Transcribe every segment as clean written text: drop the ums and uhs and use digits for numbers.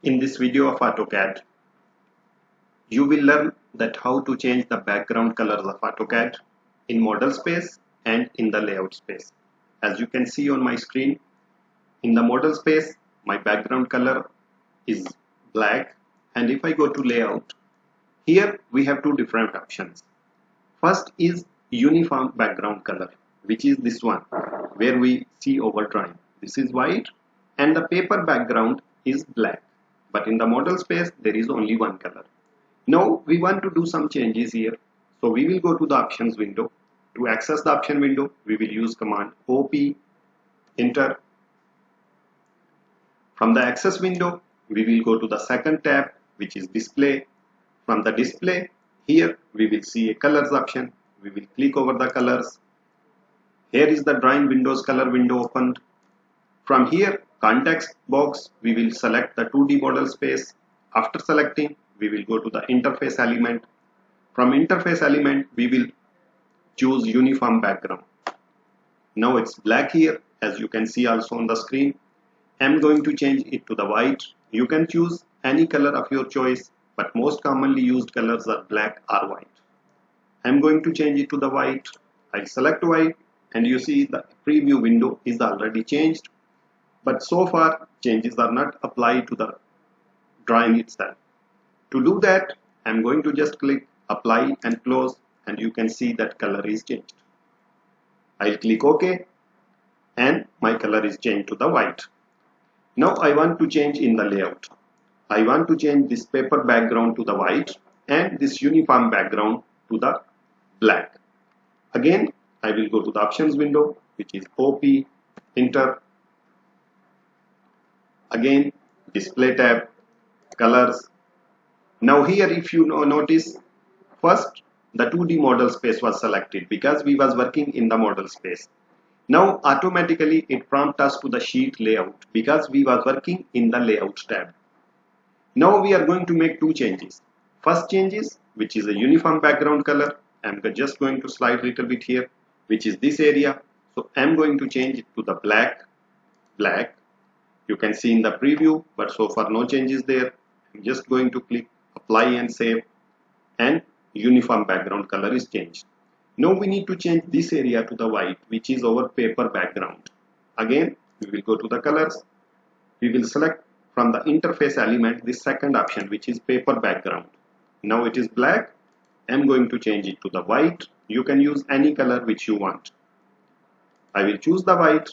In this video of AutoCAD, you will learn that how to change the background colors of AutoCAD in model space and in the layout space. As you can see on my screen, in the model space, my background color is black, and if I go to layout, here we have two different options. First is uniform background color, which is this one where we see over drawing. This is white and the paper background is black, but in the model space there is only one color. Now we want to do some changes here, so we will go to the options window. To access the option window, we will use command OP enter. From the access window, we will go to the second tab, which is display. From the display, here we will see a colors option. We will click over the colors. Here is the drawing windows color window opened. From here, context box, we will select the 2D model space. After selecting, we will go to the interface element. From interface element, we will choose uniform background. Now it's black here, as you can see also on the screen. I'm going to change it to the white. You can choose any color of your choice, but most commonly used colors are black or white. I'm going to change it to the white. I select white and you see the preview window is already changed, but so far changes are not applied to the drawing itself. To do that, I'm going to just click apply and close, and you can see that color is changed. I'll click OK and my color is changed to the white. Now I want to change in the layout. I want to change this paper background to the white and this uniform background to the black. Again, I will go to the options window, which is OP, enter. Again, display tab, colors. Now here if you notice, first the 2D model space was selected because we was working in the model space. Now automatically it prompts us to the sheet layout because we was working in the layout tab. Now we are going to make two changes. First change is, which is a uniform background color. I'm just going to slide a little bit here, which is this area. So I'm going to change it to the black. You can see in the preview, but so far no changes there. I'm just going to click apply and save, and uniform background color is changed. Now we need to change this area to the white, which is our paper background. Again, we will go to the colors. We will select from the interface element this second option, which is paper background. Now it is black. I'm going to change it to the white. You can use any color which you want. I will choose the white,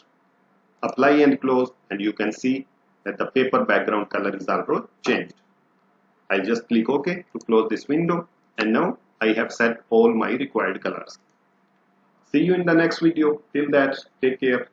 apply and close, and you can see that the paper background color is also changed. I'll just click OK to close this window, and now I have set all my required colors. See you in the next video. Till that, take care.